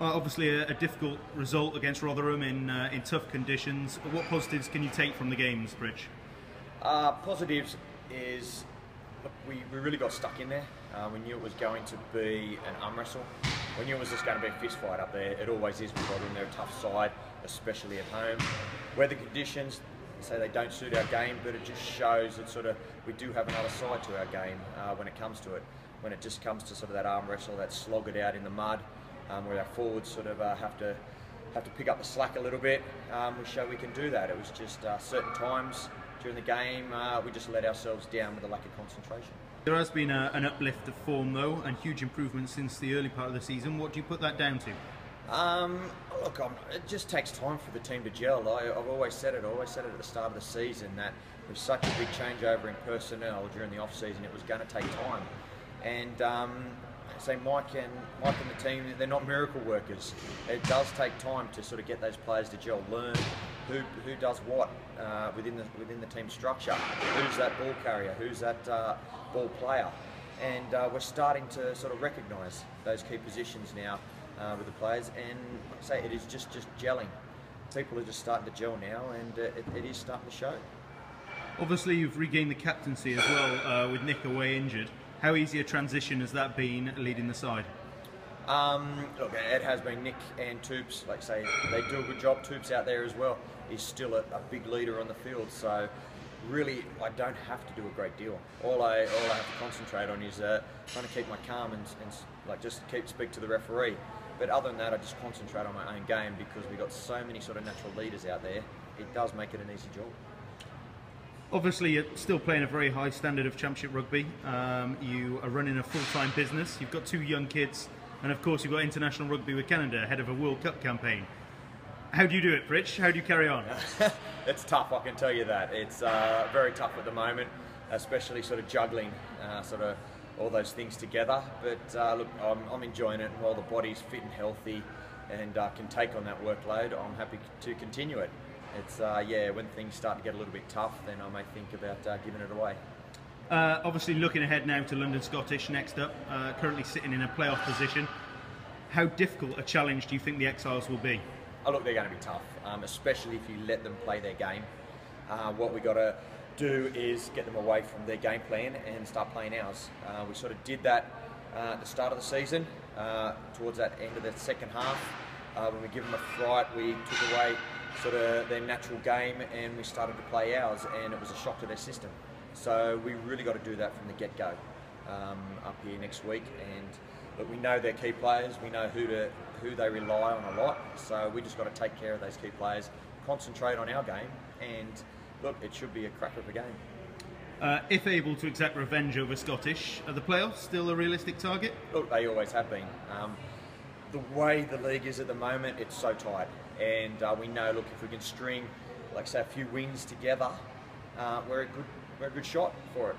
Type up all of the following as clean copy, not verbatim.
Obviously a difficult result against Rotherham in tough conditions. What positives can you take from the games, Pritch? Positives is, look, we really got stuck in there. We knew it was going to be an arm wrestle. We knew it was just going to be a fist fight up there. It always is with Rotherham. They're a tough side, especially at home. Weather conditions, say they don't suit our game, but it just shows that sort of we do have another side to our game when it comes to it. When it just comes to sort of that arm wrestle, that slog it out in the mud, where our forwards sort of have to pick up the slack a little bit. We show we can do that. It was just certain times during the game we just let ourselves down with a lack of concentration. There has been an uplift of form though, and huge improvement since the early part of the season. What do you put that down to? Look, it just takes time for the team to gel. I've always said it. I always said it at the start of the season that with such a big changeover in personnel during the off-season, it was going to take time. And say Mike and the team, they're not miracle workers. It does take time to sort of get those players to gel, learn who does what within the team structure. Who's that ball carrier? Who's that ball player? And we're starting to sort of recognise those key positions now with the players. And like I say, it is just gelling. People are just starting to gel now, and it is starting to show. Obviously, you've regained the captaincy as well with Nick away injured. How easy a transition has that been leading the side? Look, it has been. Nick and Toops, like I say, they do a good job. Toops out there as well. He's still a big leader on the field, so really I don't have to do a great deal. All I have to concentrate on is trying to keep my calm and like just speak to the referee. But other than that, I just concentrate on my own game because we've got so many sort of natural leaders out there. It does make it an easy job. Obviously, you're still playing a very high standard of Championship rugby. You are running a full-time business. You've got 2 young kids, and of course, you've got international rugby with Canada ahead of a World Cup campaign. How do you do it, Pritch? How do you carry on? It's tough, I can tell you that. It's very tough at the moment, especially sort of juggling sort of all those things together. But look, I'm enjoying it, and while the body's fit and healthy and can take on that workload, I'm happy to continue it. It's yeah, when things start to get a little bit tough, then I may think about giving it away. Obviously, looking ahead now to London Scottish next up, currently sitting in a playoff position. How difficult a challenge do you think the Exiles will be? Oh, look, they're going to be tough, especially if you let them play their game. What we got to do is get them away from their game plan and start playing ours. We sort of did that at the start of the season, towards that end of the second half. When we give them a fright, we took away sort of their natural game and we started to play ours, and it was a shock to their system. So we really got to do that from the get-go up here next week. And but we know they're key players. We know who they rely on a lot. So we just got to take care of those key players, concentrate on our game, and look, it should be a cracker of a game. If able to exact revenge over Scottish, are the playoffs still a realistic target? Look, they always have been. The way the league is at the moment, it's so tight, and we know, look, if we can string, like say, a few wins together, we're a good shot for it.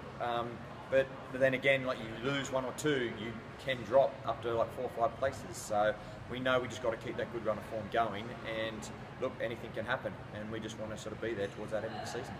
But then again, like you lose 1 or 2, you can drop up to like 4 or 5 places. So we know we just got to keep that good run of form going, and look, anything can happen, and we just want to sort of be there towards that end of the season.